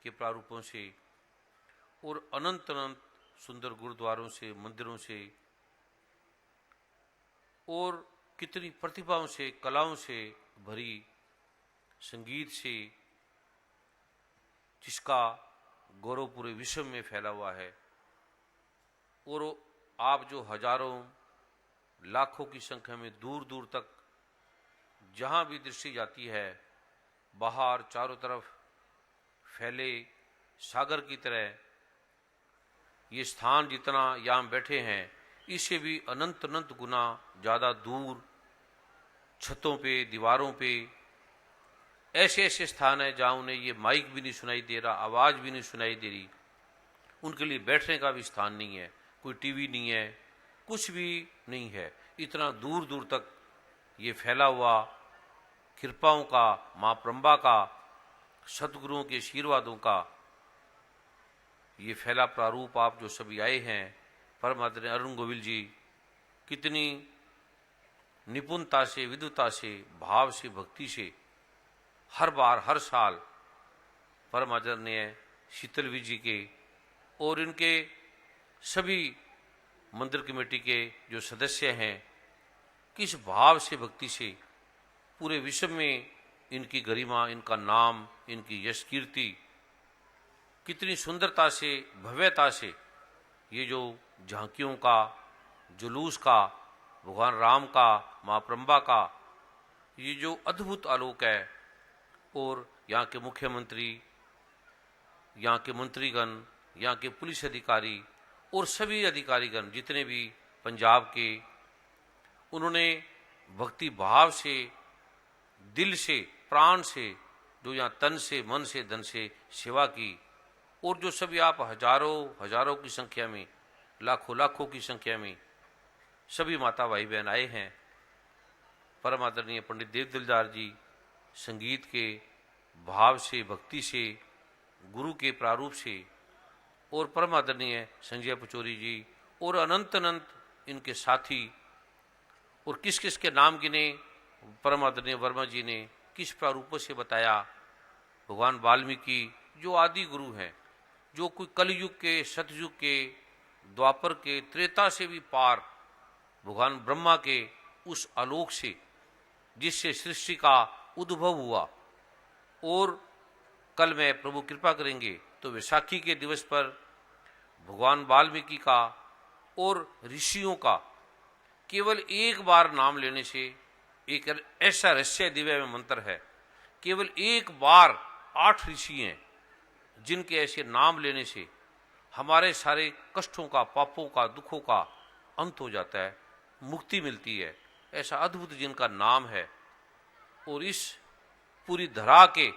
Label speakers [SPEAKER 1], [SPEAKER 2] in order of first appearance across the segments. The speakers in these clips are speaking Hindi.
[SPEAKER 1] के प्रारूपों से और अनंत अनंत सुंदर गुरुद्वारों से, मंदिरों से और कितनी प्रतिभाओं से, कलाओं से भरी संगीत से, जिसका गौरव पूरे विश्व में फैला हुआ है। और आप जो हजारों लाखों की संख्या में दूर दूर तक जहां भी दृष्टि जाती है, बाहर चारों तरफ फैले सागर की तरह ये स्थान जितना यहाँ बैठे हैं, इससे भी अनंत अनंत गुना ज़्यादा दूर छतों पे, दीवारों पे ऐसे ऐसे स्थान है जहाँ उन्हें ये माइक भी नहीं सुनाई दे रहा, आवाज़ भी नहीं सुनाई दे रही, उनके लिए बैठने का भी स्थान नहीं है, कोई टीवी नहीं है, कुछ भी नहीं है। इतना दूर दूर तक ये फैला हुआ कृपाओं का, माँ प्रंबा का, सतगुरुओं के आशीर्वादों का ये फैला प्रारूप आप जो सभी आए हैं, परम आदरणीय अरुण गोविल जी कितनी निपुणता से, विद्वता से, भाव से, भक्ति से हर बार, हर साल परम आदरणीय शीतलवी जी के और इनके सभी मंदिर कमेटी के जो सदस्य हैं, किस भाव से, भक्ति से पूरे विश्व में इनकी गरिमा, इनका नाम, इनकी यश कीर्ति कितनी सुंदरता से, भव्यता से ये जो झांकियों का, जुलूस का, भगवान राम का, माँ प्रंबा का ये जो अद्भुत आलोक है, और यहाँ के मुख्यमंत्री, यहाँ के मंत्रीगण, यहाँ के पुलिस अधिकारी और सभी अधिकारीगण जितने भी पंजाब के, उन्होंने भक्ति भाव से, दिल से, प्राण से, जो यहाँ तन से, मन से, धन से सेवा की। और जो सभी आप हजारों हजारों की संख्या में, लाखों लाखों की संख्या में सभी माता भाई बहन आए हैं। परम आदरणीय पंडित देव दिलदार जी संगीत के भाव से, भक्ति से, गुरु के प्रारूप से, और परम आदरणीय संजय पचौरी जी और अनंत अनंत इनके साथी, और किस किस के नाम गिने परम आदरणीय वर्मा जी ने किस प्रारूपों से बताया। भगवान वाल्मीकि जो आदि गुरु हैं, जो कोई कलयुग के, सतयुग के, द्वापर के, त्रेता से भी पार भगवान ब्रह्मा के उस आलोक से जिससे सृष्टि का उद्भव हुआ। और कल मैं प्रभु कृपा करेंगे तो वैसाखी के दिवस पर भगवान वाल्मीकि का और ऋषियों का केवल एक बार नाम लेने से, एक ऐसा रहस्य दिव्य में मंत्र है, केवल एक बार 8 ऋषि हैं जिनके ऐसे नाम लेने से हमारे सारे कष्टों का, पापों का, दुखों का अंत हो जाता है, मुक्ति मिलती है। ऐसा अद्भुत जिनका नाम है। और इस पूरी धरा के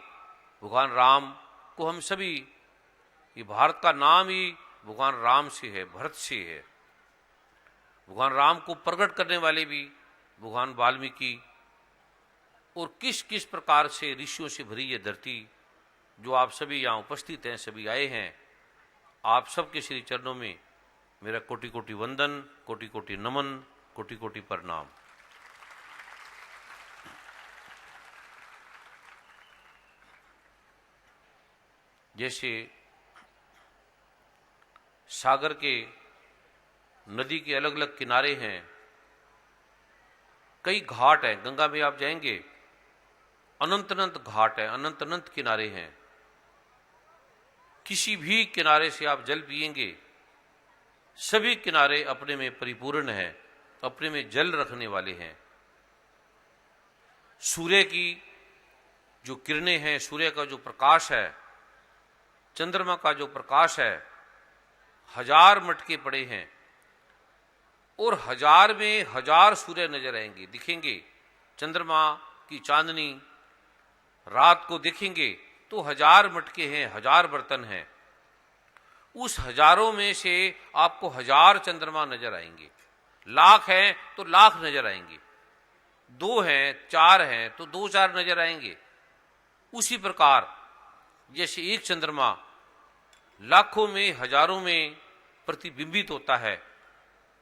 [SPEAKER 1] भगवान राम को हम सभी, ये भारत का नाम ही भगवान राम से है, भरत से है। भगवान राम को प्रकट करने वाले भी भगवान वाल्मीकि, और किस किस प्रकार से ऋषियों से भरी ये धरती, जो आप सभी यहाँ उपस्थित हैं, सभी आए हैं, आप सबके श्री चरणों में मेरा कोटि कोटि वंदन, कोटि कोटि नमन, कोटि कोटि प्रणाम। जैसे सागर के, नदी के अलग अलग किनारे हैं, कई घाट हैं, गंगा में आप जाएंगे अनंत अनंत घाट है, अनंत अनंत किनारे हैं। किसी भी किनारे से आप जल पिएंगे, सभी किनारे अपने में परिपूर्ण हैं, अपने में जल रखने वाले हैं। सूर्य की जो किरणें हैं, सूर्य का जो प्रकाश है, चंद्रमा का जो प्रकाश है, 1000 मटके पड़े हैं, और 1000 में 1000 सूर्य नजर आएंगे, दिखेंगे। चंद्रमा की चांदनी रात को देखेंगे तो 1000 मटके हैं, 1000 बर्तन हैं। उस हजारों में से आपको 1000 चंद्रमा नजर आएंगे। लाख हैं तो लाख नजर आएंगे, 2 हैं, 4 हैं तो 2-4 नजर आएंगे। उसी प्रकार जैसे एक चंद्रमा लाखों में, हजारों में प्रतिबिंबित होता है,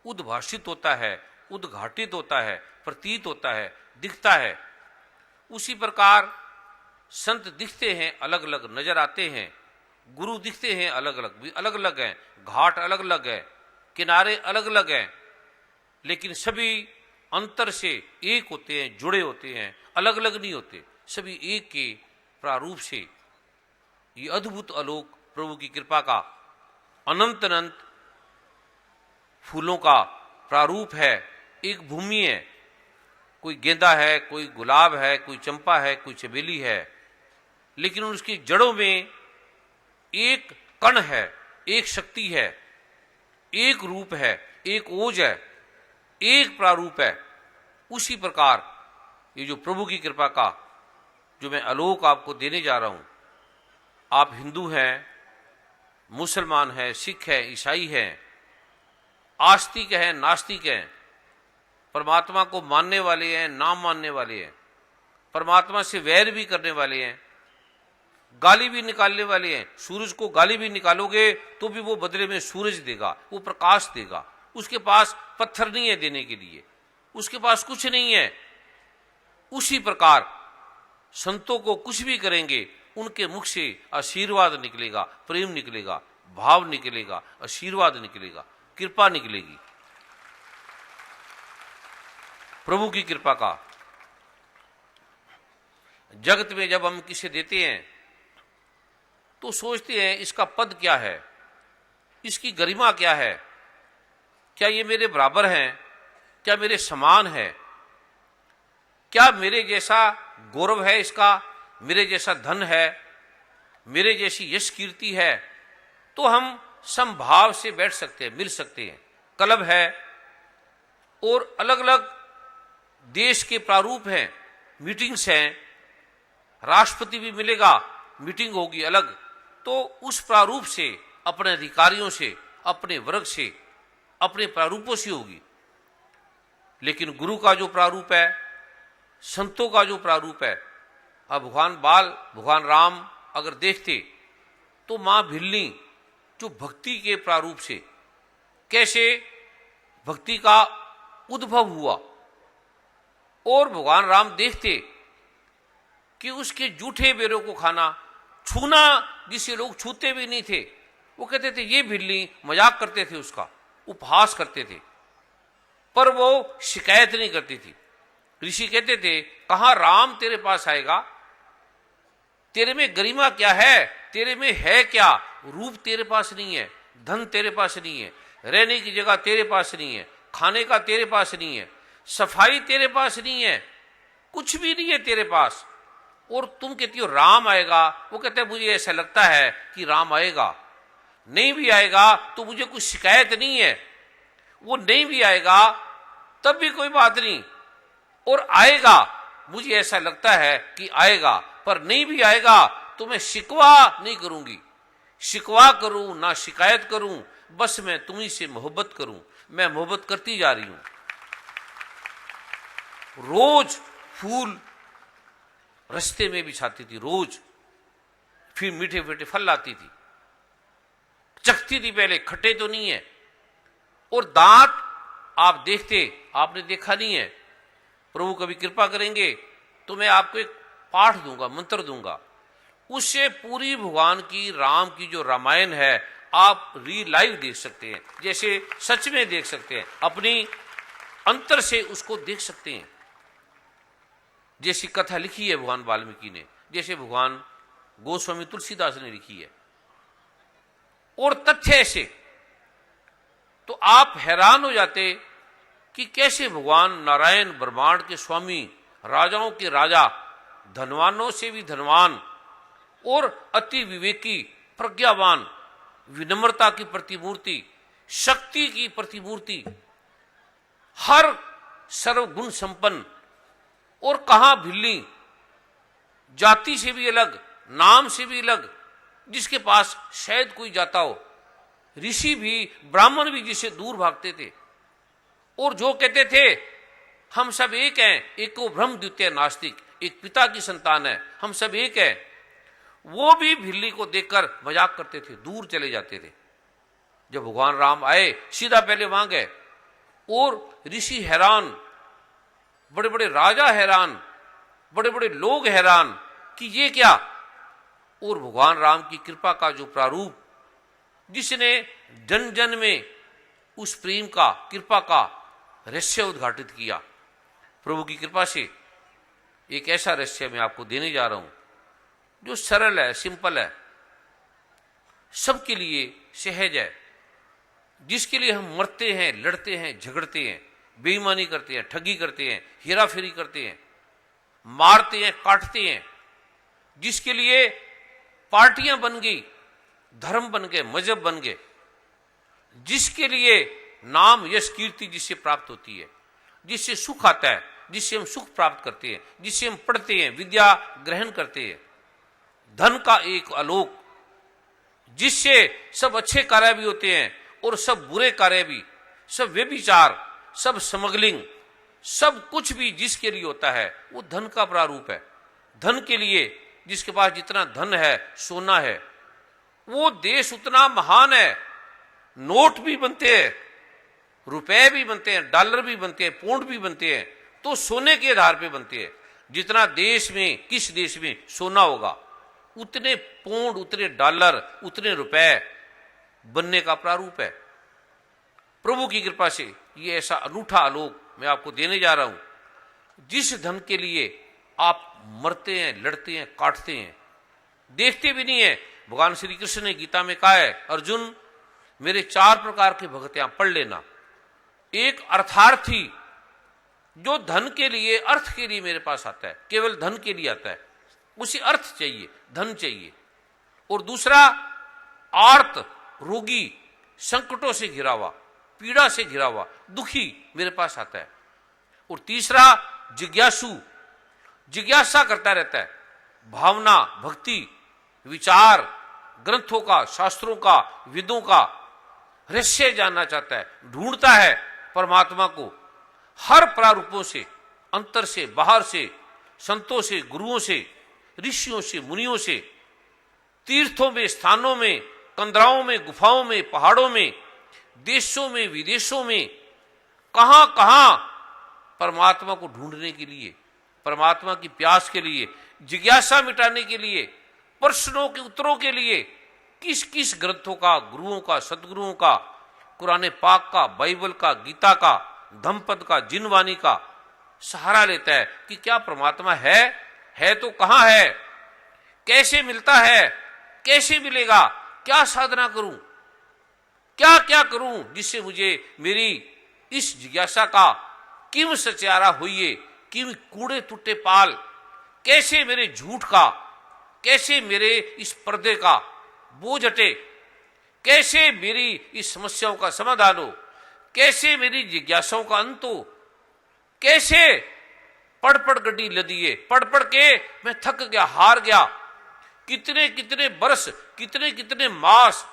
[SPEAKER 1] उद्भाषित होता है, उद्घाटित होता है, प्रतीत होता है, दिखता है, उसी प्रकार संत दिखते हैं, अलग अलग नजर आते हैं। गुरु दिखते हैं अलग अलग, भी अलग अलग हैं, घाट अलग अलग है, किनारे अलग अलग हैं, लेकिन सभी अंतर से एक होते हैं, जुड़े होते हैं, अलग अलग नहीं होते, सभी एक के प्रारूप से। ये अद्भुत आलोक प्रभु की कृपा का अनंत अनंत फूलों का प्रारूप है। एक भूमि है, कोई गेंदा है, कोई गुलाब है, कोई चंपा है, कोई चमेली है, लेकिन उसकी जड़ों में एक कण है, एक शक्ति है, एक रूप है, एक ओज है, एक प्रारूप है। उसी प्रकार ये जो प्रभु की कृपा का जो मैं आलोक आपको देने जा रहा हूं, आप हिंदू हैं, मुसलमान हैं, सिख हैं, ईसाई हैं, आस्तिक हैं, नास्तिक हैं, परमात्मा को मानने वाले हैं, ना मानने वाले हैं, परमात्मा से वैर भी करने वाले हैं, गाली भी निकालने वाले हैं। सूरज को गाली भी निकालोगे तो भी वो बदले में सूरज देगा, वो प्रकाश देगा। उसके पास पत्थर नहीं है देने के लिए, उसके पास कुछ नहीं है। उसी प्रकार संतों को कुछ भी करेंगे, उनके मुख से आशीर्वाद निकलेगा, प्रेम निकलेगा, भाव निकलेगा, आशीर्वाद निकलेगा, कृपा निकलेगी। प्रभु की कृपा का जगत में जब हम किसे देते हैं तो सोचते हैं इसका पद क्या है, इसकी गरिमा क्या है, क्या ये मेरे बराबर हैं, क्या मेरे समान है, क्या मेरे जैसा गौरव है इसका, मेरे जैसा धन है, मेरे जैसी यश कीर्ति है, तो हम समभाव से बैठ सकते हैं, मिल सकते हैं। क्लब है और अलग अलग देश के प्रारूप हैं, मीटिंग्स हैं, राष्ट्रपति भी मिलेगा, मीटिंग होगी अलग, तो उस प्रारूप से, अपने अधिकारियों से, अपने वर्ग से, अपने प्रारूपों से होगी। लेकिन गुरु का जो प्रारूप है, संतों का जो प्रारूप है, अब भगवान राम अगर देखते तो मां भिल्ली जो भक्ति के प्रारूप से कैसे भक्ति का उद्भव हुआ, और भगवान राम देखते कि उसके जूठे बेरों को खाना, छूना जिसे लोग छूते भी नहीं थे, वो कहते थे ये भिल्ली, मजाक करते थे, उसका उपहास करते थे, पर वो शिकायत नहीं करती थी। ऋषि कहते थे कहां राम तेरे पास आएगा, तेरे में गरिमा क्या है, तेरे में है क्या, रूप तेरे पास नहीं है, धन तेरे पास नहीं है, रहने की जगह तेरे पास नहीं है, खाने का तेरे पास नहीं है, सफाई तेरे पास नहीं है, कुछ भी नहीं है तेरे पास, और तुम कहती हो राम आएगा। वो कहते हैं मुझे ऐसा लगता है कि राम आएगा, नहीं भी आएगा तो मुझे कुछ शिकायत नहीं है, वो नहीं भी आएगा तब भी कोई बात नहीं, और आएगा मुझे ऐसा लगता है कि आएगा, पर नहीं भी आएगा तो मैं शिकवा नहीं करूंगी, शिकवा करूं ना शिकायत करूं, बस मैं तुम्ही से मोहब्बत करूं, मैं मोहब्बत करती जा रही हूं। रोज फूल रास्ते में बिछाती थी, रोज, फिर मीठे मीठे फल लाती थी, चखती थी, पहले खट्टे तो नहीं है, और दांत आप देखते, आपने देखा नहीं है। प्रभु कभी कृपा करेंगे तो मैं आपको एक पाठ दूंगा, मंत्र दूंगा, उससे पूरी भगवान की, राम की जो रामायण है आप लाइव देख सकते हैं, जैसे सच में देख सकते हैं, अपनी अंतर से उसको देख सकते हैं। जैसी कथा लिखी है भगवान वाल्मीकि ने, जैसे भगवान गोस्वामी तुलसीदास ने लिखी है, और तथ्य ऐसे, तो आप हैरान हो जाते कि कैसे भगवान नारायण ब्रह्मांड के स्वामी, राजाओं के राजा, धनवानों से भी धनवान, और अति विवेकी, प्रज्ञावान, विनम्रता की प्रतिमूर्ति, शक्ति की प्रतिमूर्ति, हर सर्वगुण संपन्न, और कहां भिल्ली, जाति से भी अलग, नाम से भी अलग, जिसके पास शायद कोई जाता हो, ऋषि भी, ब्राह्मण भी जिससे दूर भागते थे, और जो कहते थे हम सब एक हैं, एको ब्रह्म द्वितीय नास्तिक, एक पिता की संतान है, हम सब एक हैं, वो भी भिल्ली को देखकर मजाक करते थे, दूर चले जाते थे। जब भगवान राम आए सीधा पहले वहां गए, और ऋषि हैरान, बड़े बड़े राजा हैरान, बड़े बड़े लोग हैरान कि ये क्या, और भगवान राम की कृपा का जो प्रारूप, जिसने जन जन में उस प्रेम का, कृपा का रहस्य उद्घाटित किया। प्रभु की कृपा से एक ऐसा रहस्य मैं आपको देने जा रहा हूं जो सरल है, सिंपल है, सबके लिए सहज है, जिसके लिए हम मरते हैं, लड़ते हैं, झगड़ते हैं, बेईमानी करते हैं, ठगी करते हैं, हेराफेरी करते हैं, मारते हैं, काटते हैं, जिसके लिए पार्टियां बन गई, धर्म बन गए, मजहब बन गए, जिसके लिए नाम, यश, कीर्ति जिससे प्राप्त होती है, जिससे सुख आता है, जिससे हम सुख प्राप्त करते हैं, जिससे हम पढ़ते हैं, विद्या ग्रहण करते हैं, धन का एक आलोक, जिससे सब अच्छे कार्य भी होते हैं और सब बुरे कार्य भी, सब व्यभिचार, सब स्मगलिंग, सब कुछ भी जिसके लिए होता है वो धन का प्रारूप है। धन के लिए, जिसके पास जितना धन है, सोना है, वो देश उतना महान है। नोट भी बनते हैं, रुपए भी बनते हैं, डॉलर भी बनते हैं, पौंड भी बनते हैं, तो सोने के आधार पे बनते हैं। जितना देश में, किस देश में सोना होगा, उतने पौंड, उतने डॉलर, उतने रुपए बनने का प्रारूप है। प्रभु की कृपा से ये ऐसा अनूठा आलोक मैं आपको देने जा रहा हूं, जिस धन के लिए आप मरते हैं, लड़ते हैं, काटते हैं, देखते भी नहीं है। भगवान श्री कृष्ण ने गीता में कहा है, अर्जुन मेरे 4 प्रकार के भक्त यहां पढ़ लेना। एक अर्थार्थी, जो धन के लिए, अर्थ के लिए मेरे पास आता है, केवल धन के लिए आता है, उसे अर्थ चाहिए, धन चाहिए। और दूसरा आर्त, रोगी, संकटों से घिरा हुआ, पीड़ा से घिरा हुआ, दुखी मेरे पास आता है। और तीसरा जिज्ञासु, जिज्ञासा करता रहता है, भावना, भक्ति, विचार, ग्रंथों का, शास्त्रों का, वेदों का रहस्य जानना चाहता है, ढूंढता है परमात्मा को हर प्रारूपों से, अंतर से, बाहर से, संतों से, गुरुओं से, ऋषियों से, मुनियों से, तीर्थों में, स्थानों में, कंदराओं में, गुफाओं में, पहाड़ों में, देशों में, विदेशों में, कहां कहां परमात्मा को ढूंढने के लिए, परमात्मा की प्यास के लिए, जिज्ञासा मिटाने के लिए, प्रश्नों के उत्तरों के लिए किस किस ग्रंथों का, गुरुओं का, सदगुरुओं का, कुरान पाक का, बाइबल का, गीता का, धम्मपद का, जिनवाणी का सहारा लेता है कि क्या परमात्मा है तो कहां है, कैसे मिलता है, कैसे मिलेगा, क्या साधना करूं, क्या क्या करूं जिससे मुझे मेरी इस जिज्ञासा का किम सचारा होइए, किम कूड़े टूटे पाल, कैसे मेरे झूठ का, कैसे मेरे इस पर्दे का बोझ हटे, कैसे मेरी इस समस्याओं का समाधान हो, कैसे मेरी जिज्ञासाओं का अंत हो, कैसे पढ़ पढ़ गड्डी लदिए, पढ़ पढ़ के मैं थक गया, हार गया, कितने कितने बरस, कितने कितने मास,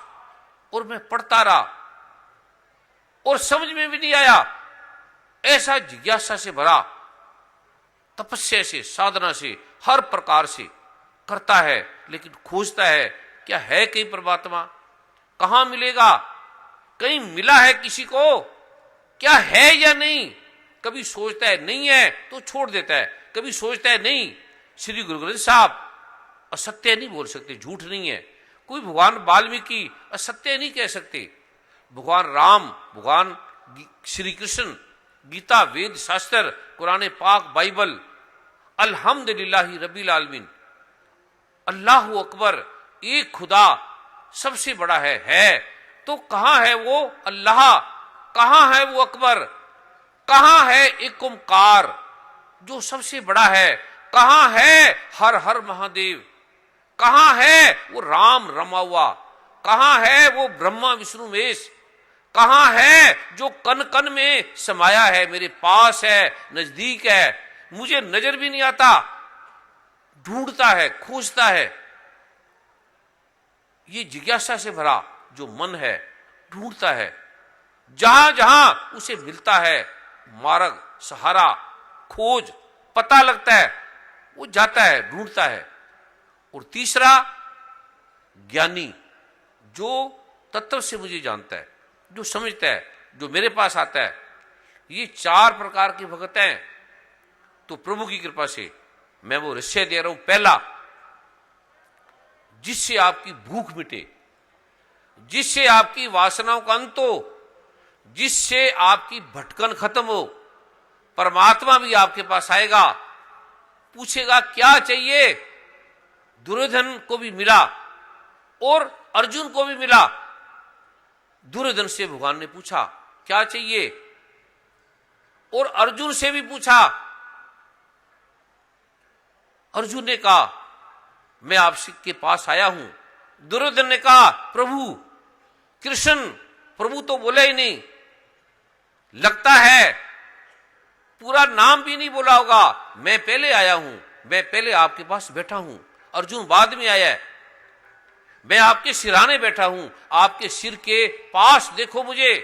[SPEAKER 1] और मैं पढ़ता रहा और समझ में भी नहीं आया। ऐसा जिज्ञासा से भरा, तपस्या से, साधना से, हर प्रकार से करता है, लेकिन खोजता है क्या है कहीं परमात्मा, कहां मिलेगा, कहीं मिला है किसी को, क्या है या नहीं। कभी सोचता है नहीं है तो छोड़ देता है, कभी सोचता है नहीं। श्री गुरु ग्रंथ साहब असत्य नहीं बोल सकते, झूठ नहीं है। कोई भगवान वाल्मीकि असत्य नहीं कह सकते। भगवान राम, भगवान श्री कृष्ण, गीता, वेद, शास्त्र, कुरान पाक, बाइबल, अल्हम्दुलिल्लाह रब्बिल आलमीन, अल्लाह अकबर, एक खुदा सबसे बड़ा है तो कहां है वो अल्लाह, कहां है वो अकबर, कहां है एक ओंकार जो सबसे बड़ा है, कहां है हर हर महादेव, कहां है वो राम रमा हुआ, कहां है वो ब्रह्मा विष्णु महेश, कहां है जो कन कन में समाया है, मेरे पास है, नजदीक है, मुझे नजर भी नहीं आता। ढूंढता है, खोजता है। ये जिज्ञासा से भरा जो मन है, ढूंढता है, जहां जहां उसे मिलता है मार्ग, सहारा, खोज, पता लगता है, वो जाता है, ढूंढता है। और तीसरा ज्ञानी, जो तत्व से मुझे जानता है, जो समझता है, जो मेरे पास आता है। ये 4 प्रकार के भक्त हैं। तो प्रभु की कृपा से मैं वो रहस्य दे रहा हूं। पहला, जिससे आपकी भूख मिटे, जिससे आपकी वासनाओं का अंत हो, जिससे आपकी भटकन खत्म हो। परमात्मा भी आपके पास आएगा, पूछेगा क्या चाहिए। दुर्योधन को भी मिला और अर्जुन को भी मिला। दुर्योधन से भगवान ने पूछा क्या चाहिए, और अर्जुन से भी पूछा। अर्जुन ने कहा मैं आपके पास आया हूं। दुर्योधन ने कहा प्रभु कृष्ण, प्रभु तो बोला ही नहीं, लगता है पूरा नाम भी नहीं बोला होगा। मैं पहले आया हूं, मैं पहले आपके पास बैठा हूं, अर्जुन बाद में आया है। मैं आपके सिराने बैठा हूं, आपके सिर के पास देखो मुझे।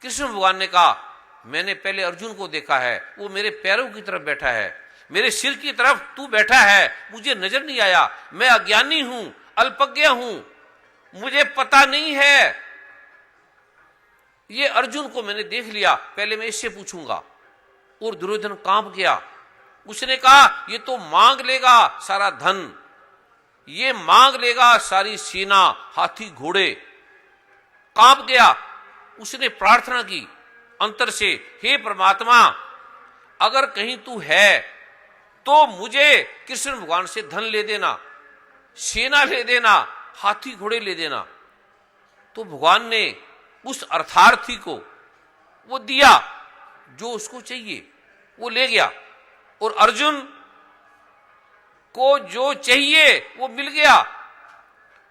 [SPEAKER 1] कृष्ण भगवान ने कहा मैंने पहले अर्जुन को देखा है, वो मेरे पैरों की तरफ बैठा है, मेरे सिर की तरफ तू बैठा है, मुझे नजर नहीं आया। मैं अज्ञानी हूं, अल्पज्ञ हूं, मुझे पता नहीं है। ये अर्जुन को मैंने देख लिया, पहले मैं इससे पूछूंगा। और दुर्योधन कांप गया। उसने कहा ये तो मांग लेगा सारा धन, ये मांग लेगा सारी सेना, हाथी घोड़े। कांप गया। उसने प्रार्थना की अंतर से, हे परमात्मा अगर कहीं तू है तो मुझे कृष्ण भगवान से धन ले देना, सेना ले देना, हाथी घोड़े ले देना। तो भगवान ने उस अर्थार्थी को वो दिया जो उसको चाहिए, वो ले गया। और अर्जुन को जो चाहिए वो मिल गया।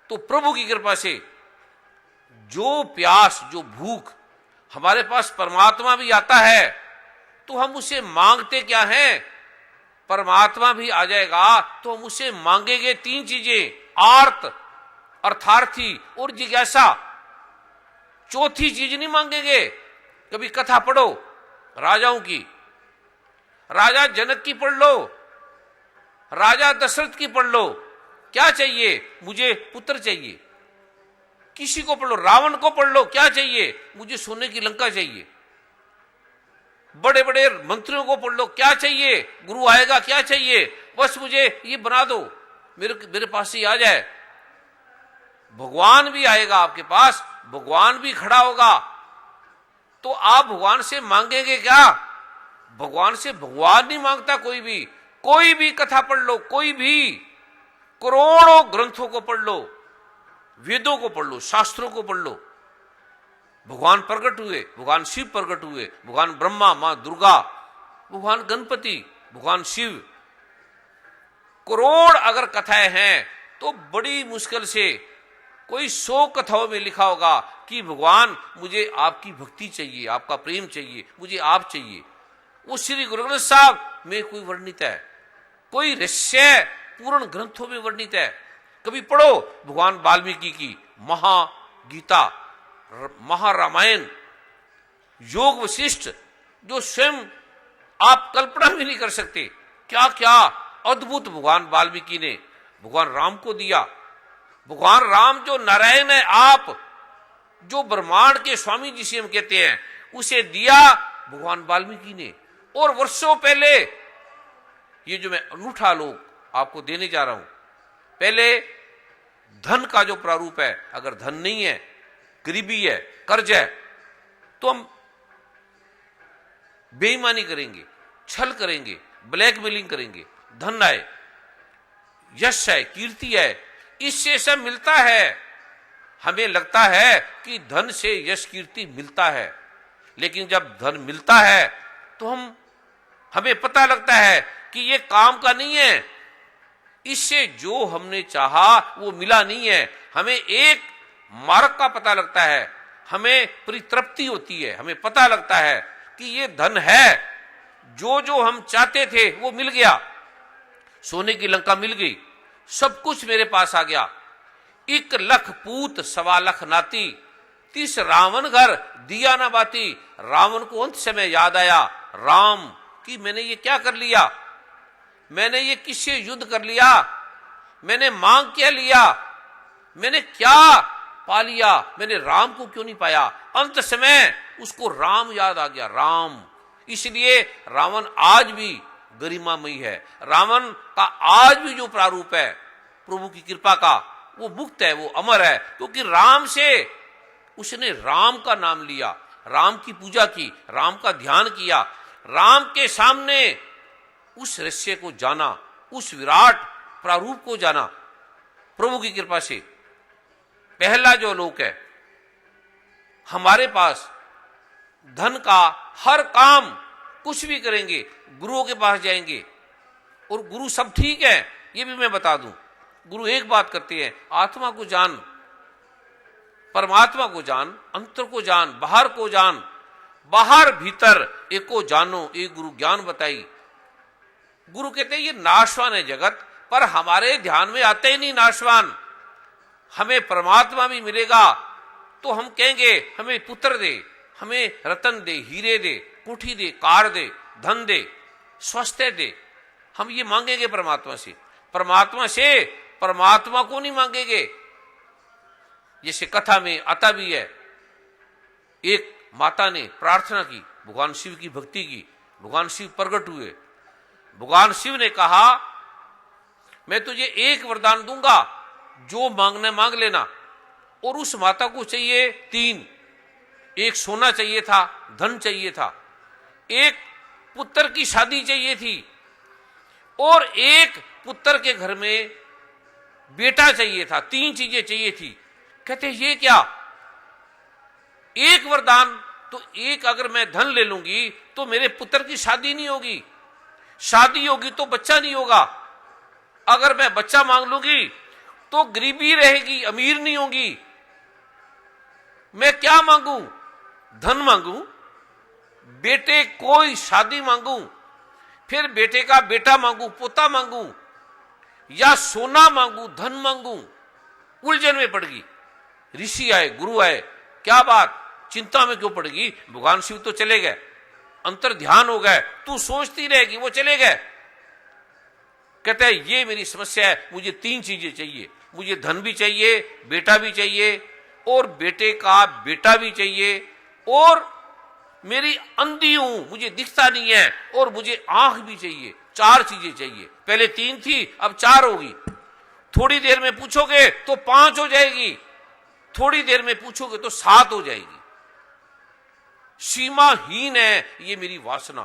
[SPEAKER 1] तो प्रभु की कृपा से जो प्यास, जो भूख हमारे पास परमात्मा भी आता है तो हम उसे मांगते क्या हैं, परमात्मा भी आ जाएगा तो हम उसे मांगेंगे तीन चीजें, आर्त, अर्थार्थी और जिज्ञासा। चौथी चीज नहीं मांगेंगे। कभी कथा पढ़ो राजाओं की, राजा जनक की पढ़ लो, राजा दशरथ की पढ़ लो। क्या चाहिए, मुझे पुत्र चाहिए। किसी को पढ़ लो, रावण को पढ़ लो, क्या चाहिए, मुझे सोने की लंका चाहिए। बड़े बड़े मंत्रियों को पढ़ लो, क्या चाहिए, गुरु आएगा, क्या चाहिए, बस मुझे ये बना दो, मेरे पास ही आ जाए। भगवान भी आएगा आपके पास, भगवान भी खड़ा होगा, तो आप भगवान से मांगेंगे क्या। भगवान से भगवान नहीं मांगता कोई भी कथा पढ़ लो, कोई भी करोड़ों ग्रंथों को पढ़ लो, वेदों को पढ़ लो, शास्त्रों को पढ़ लो। भगवान प्रकट हुए, भगवान शिव प्रकट हुए, भगवान ब्रह्मा, मां दुर्गा, भगवान गणपति, भगवान शिव। करोड़ अगर कथाएं हैं तो बड़ी मुश्किल से कोई 100 कथाओं में लिखा होगा कि भगवान मुझे आपकी भक्ति चाहिए, आपका प्रेम चाहिए, मुझे आप चाहिए। वो श्री गुरु ग्रंथ साहब में कोई वर्णित है, कोई रहस्य पूर्ण ग्रंथों में वर्णित है। कभी पढ़ो भगवान वाल्मीकि की महागीता, महारामायण, योग वशिष्ठ, जो स्वयं आप कल्पना भी नहीं कर सकते। क्या क्या अद्भुत भगवान वाल्मीकि ने भगवान राम को दिया। भगवान राम जो नारायण है, आप जो ब्रह्मांड के स्वामी जिसे हम कहते हैं, उसे दिया भगवान वाल्मीकि ने। और वर्षों पहले ये जो मैं अनूठा लोक आपको देने जा रहा हूं, पहले धन का जो प्रारूप है, अगर धन नहीं है, गरीबी है, कर्ज है, तो हम बेईमानी करेंगे, छल करेंगे, ब्लैकमेलिंग करेंगे। धन आए, यश है, कीर्ति है, इससे सब मिलता है। हमें लगता है कि धन से यश कीर्ति मिलता है, लेकिन जब धन मिलता है तो हमें पता लगता है कि ये काम का नहीं है, इससे जो हमने चाहा वो मिला नहीं है। हमें एक मार्ग का पता लगता है, हमें परितृप्ति होती है, हमें पता लगता है कि ये धन है, जो जो हम चाहते थे वो मिल गया। सोने की लंका मिल गई, सब कुछ मेरे पास आ गया। 1 लख पूत 1.25 लाख नाती, 30 रावण घर दिया ना बाती। रावण को अंत समय याद आया राम कि मैंने ये क्या कर लिया, मैंने ये किससे युद्ध कर लिया, मैंने मांग क्या लिया, मैंने क्या पा लिया, मैंने राम को क्यों नहीं पाया। अंत समय उसको राम याद आ गया, राम। इसलिए रावण आज भी गरिमामयी है। रावण का आज भी जो प्रारूप है प्रभु की कृपा का, वो मुक्त है, वो अमर है, क्योंकि राम से उसने राम का नाम लिया, राम की पूजा की, राम का ध्यान किया, राम के सामने उस रहस्य को जाना, उस विराट प्रारूप को जाना। प्रभु की कृपा से पहला जो लोक है, हमारे पास धन का हर काम कुछ भी करेंगे गुरुओं के पास जाएंगे, और गुरु सब ठीक है, ये भी मैं बता दूं। गुरु एक बात करते हैं, आत्मा को जान, परमात्मा को जान, अंतर को जान, बाहर को जान, बाहर भीतर एको जानो, एक गुरु ज्ञान बताई। गुरु कहते हैं ये नाशवान है जगत, पर हमारे ध्यान में आते ही नहीं नाशवान। हमें परमात्मा भी मिलेगा तो हम कहेंगे हमें पुत्र दे, हमें रतन दे, हीरे दे, कोठी दे, कार दे, धन दे, स्वास्थ्य दे। हम ये मांगेंगे परमात्मा से, परमात्मा से परमात्मा को नहीं मांगेंगे। जैसे कथा में आता भी है, एक माता ने प्रार्थना की, भगवान शिव की भक्ति की, भगवान शिव प्रकट हुए। भगवान शिव ने कहा मैं तुझे एक वरदान दूंगा, जो मांगना मांग लेना। और उस माता को चाहिए 3, एक सोना चाहिए था, धन चाहिए था, एक पुत्र की शादी चाहिए थी, और एक पुत्र के घर में बेटा चाहिए था। 3 चीजें चाहिए थी। कहते ये क्या, एक वरदान तो, एक अगर मैं धन ले लूंगी तो मेरे पुत्र की शादी नहीं होगी, शादी होगी तो बच्चा नहीं होगा, अगर मैं बच्चा मांग लूंगी तो गरीबी रहेगी, अमीर नहीं होगी। मैं क्या मांगू, धन मांगू, बेटे कोई शादी मांगू, फिर बेटे का बेटा मांगू, पोता मांगू, या सोना मांगू, धन मांगू? उलझन में पड़ गई। ऋषि आए, गुरु आए, क्या बात, चिंता में क्यों पड़ गई? भगवान शिव तो चले गए, अंतर ध्यान हो गए, तू सोचती रहेगी, वो चले गए। कहते हैं ये मेरी समस्या है, मुझे 3 चीजें चाहिए, मुझे धन भी चाहिए, बेटा भी चाहिए, और बेटे का बेटा भी चाहिए, और मेरी अंधी हूं, मुझे दिखता नहीं है, और मुझे आंख भी चाहिए। 4 चीजें चाहिए। पहले 3 थी, अब 4 होगी। थोड़ी देर में पूछोगे तो 5 हो जाएगी, थोड़ी देर में पूछोगे तो 7 हो जाएगी। सीमाहीन है ये मेरी वासना,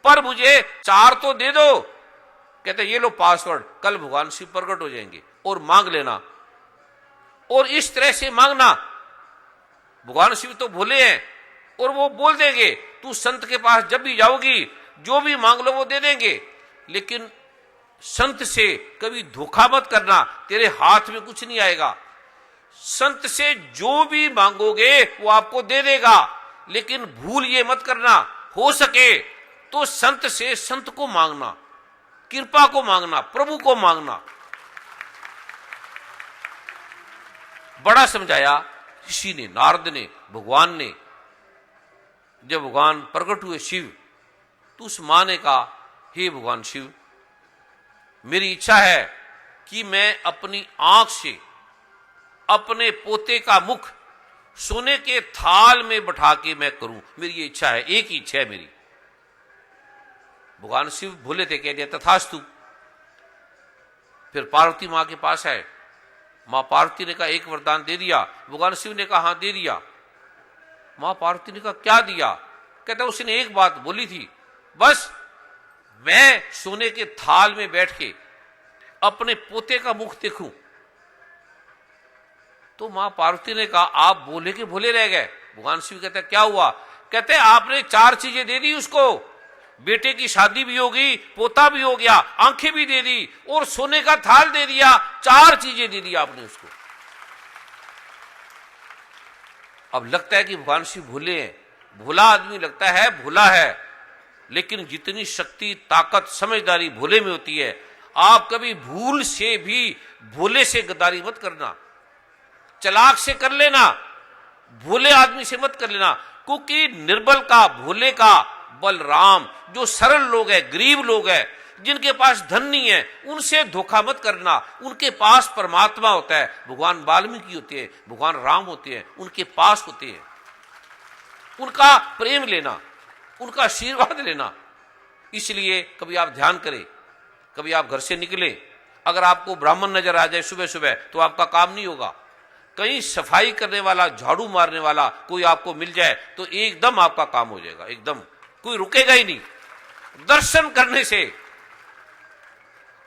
[SPEAKER 1] पर मुझे 4 तो दे दो। कहते ये लो पासवर्ड, कल भगवान शिव प्रकट हो जाएंगे और मांग लेना। और इस तरह से मांगना, भगवान शिव तो भोले हैं और वो बोल देंगे, तू संत के पास जब भी जाओगी जो भी मांग लो वो दे देंगे, लेकिन संत से कभी धोखा मत करना, तेरे हाथ में कुछ नहीं आएगा। संत से जो भी मांगोगे वो आपको दे देगा, लेकिन भूल ये मत करना, हो सके तो संत से संत को मांगना, कृपा को मांगना, प्रभु को मांगना। बड़ा समझाया ऋषि ने, नारद ने, भगवान ने। जब भगवान प्रकट हुए शिव, तो उस मां ने कहा, हे भगवान शिव, मेरी इच्छा है कि मैं अपनी आंख से अपने पोते का मुख सोने के थाल में बैठा के मैं करूं, मेरी ये इच्छा है, एक ही इच्छा है मेरी। भगवान शिव भूले थे, कह दिया तथास्तु। फिर पार्वती मां के पास आए, मां पार्वती ने कहा एक वरदान दे दिया। भगवान शिव ने कहा हाँ दे दिया। मां पार्वती ने कहा क्या दिया? कहता उसने एक बात बोली थी, बस मैं सोने के थाल में बैठ के अपने पोते का मुख देखूं। तो मां पार्वती ने कहा आप बोले के भोले रह गए। भगवान शिव कहते क्या हुआ? कहते आपने 4 चीजें दे दी उसको, बेटे की शादी भी होगी, पोता भी हो गया, आंखें भी दे दी और सोने का थाल दे दिया, 4 चीजें दे दी आपने उसको। अब लगता है कि भगवान शिव भोले हैं, भोला आदमी लगता है भोला है, लेकिन जितनी शक्ति, ताकत, समझदारी भोले में होती है, आप कभी भूल से भी भोले से गद्दारी मत करना, चालाक से कर लेना, भोले आदमी से मत कर लेना, क्योंकि निर्बल का, भोले का बलराम, जो सरल लोग हैं, गरीब लोग हैं, जिनके पास धन नहीं है, उनसे धोखा मत करना। उनके पास परमात्मा होता है, भगवान वाल्मीकि होते हैं, भगवान राम होते हैं, उनके पास होते हैं। उनका प्रेम लेना, उनका आशीर्वाद लेना। इसलिए कभी आप ध्यान करें, कभी आप घर से निकले, अगर आपको ब्राह्मण नजर आ जाए सुबह सुबह तो आपका काम नहीं होगा। कहीं सफाई करने वाला, झाड़ू मारने वाला कोई आपको मिल जाए तो एकदम आपका काम हो जाएगा, एकदम कोई रुकेगा ही नहीं। दर्शन करने से,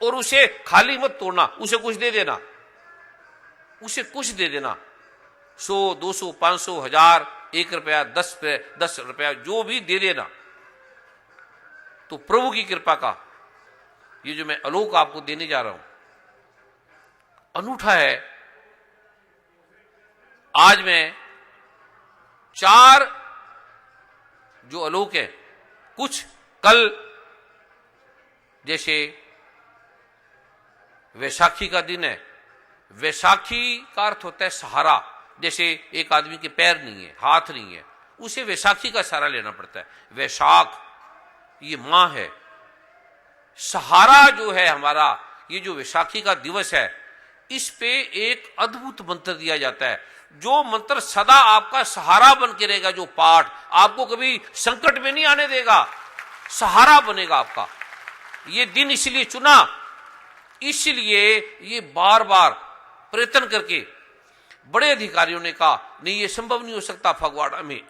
[SPEAKER 1] और उसे खाली मत तोड़ना, उसे कुछ दे देना, उसे कुछ दे देना, 100, 200, 500, 1000, 1 रुपया, 10 रुपया, जो भी दे देना। तो प्रभु की कृपा का ये जो मैं आलोक आपको देने जा रहा हूं अनूठा है। आज मैं 4 जो आलोक है, कुछ कल, जैसे वैशाखी का दिन है, वैशाखी का अर्थ होता है सहारा। जैसे एक आदमी के पैर नहीं है, हाथ नहीं है, उसे वैशाखी का सहारा लेना पड़ता है। वैशाख ये मां है, सहारा जो है हमारा, ये जो वैशाखी का दिवस है, इस पे एक अद्भुत मंत्र दिया जाता है, जो मंत्र सदा आपका सहारा बन के रहेगा। जो पाठ आपको कभी संकट में नहीं आने देगा, सहारा बनेगा आपका। ये दिन इसलिए चुना, इसलिए ये बार बार प्रयत्न करके बड़े अधिकारियों ने कहा नहीं, ये संभव नहीं हो सकता फगवाड़ा में,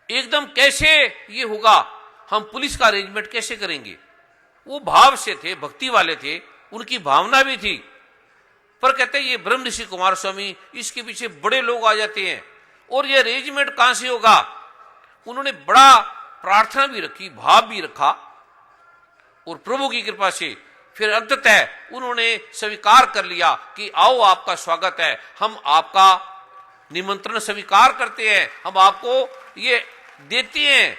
[SPEAKER 1] एकदम कैसे ये होगा, हम पुलिस का अरेंजमेंट कैसे करेंगे। वो भाव से थे, भक्ति वाले थे, उनकी भावना भी थी, पर कहते ये ब्रह्म ऋषि कुमार स्वामी, इसके पीछे बड़े लोग आ जाते हैं और ये अरेंजमेंट कहां से होगा। उन्होंने बड़ा प्रार्थना भी रखी, भाव भी रखा, और प्रभु की कृपा से फिर अंततः उन्होंने स्वीकार कर लिया कि आओ, आपका स्वागत है, हम आपका निमंत्रण स्वीकार करते हैं, हम आपको ये देते हैं,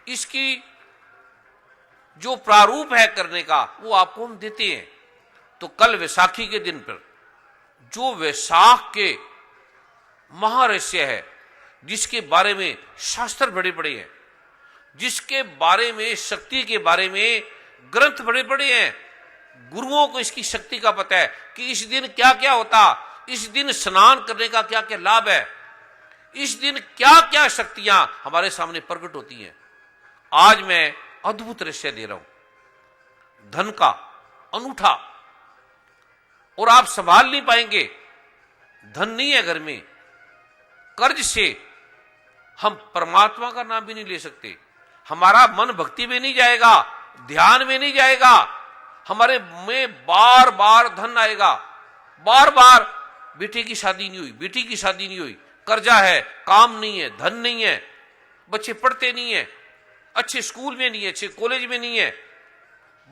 [SPEAKER 1] इसकी जो प्रारूप है करने का वो आपको हम देते हैं। तो कल वैसाखी के दिन पर जो वैशाख के महारहस्य है, जिसके बारे में शास्त्र बड़े बड़े हैं, जिसके बारे में, शक्ति के बारे में ग्रंथ बड़े बड़े हैं, गुरुओं को इसकी शक्ति का पता है कि इस दिन क्या क्या होता, इस दिन स्नान करने का क्या क्या लाभ है, इस दिन क्या क्या शक्तियां हमारे सामने प्रकट होती हैं। आज मैं अद्भुत रहस्य दे रहा हूं, धन का अनूठा, और आप संभाल नहीं पाएंगे। धन नहीं है घर में, कर्ज से हम परमात्मा का नाम भी नहीं ले सकते, हमारा मन भक्ति में नहीं जाएगा, ध्यान में नहीं जाएगा, हमारे में बार बार धन आएगा। बार बार बेटे की शादी नहीं हुई, बेटी की शादी नहीं हुई, कर्जा है, काम नहीं है, धन नहीं है, बच्चे पढ़ते नहीं है, अच्छे स्कूल में नहीं है, अच्छे कॉलेज में नहीं है,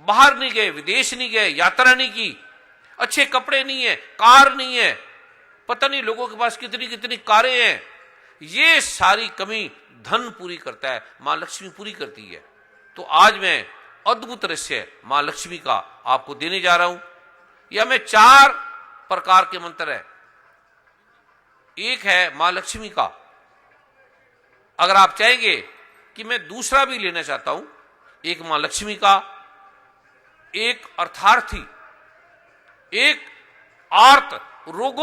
[SPEAKER 1] बाहर नहीं गए, विदेश नहीं गए, यात्रा नहीं की, अच्छे कपड़े नहीं है, कार नहीं है, पता नहीं लोगों के पास कितनी कितनी कारें हैं। ये सारी कमी धन पूरी करता है, मां लक्ष्मी पूरी करती है। तो आज मैं अद्भुत रहस्य मां लक्ष्मी का आपको देने जा रहा हूं। यह में 4 प्रकार के मंत्र है। एक है मां लक्ष्मी का, अगर आप चाहेंगे कि मैं दूसरा भी लेना चाहता हूं, एक मां लक्ष्मी का, एक अर्थार्थी, एक आर्त रोगों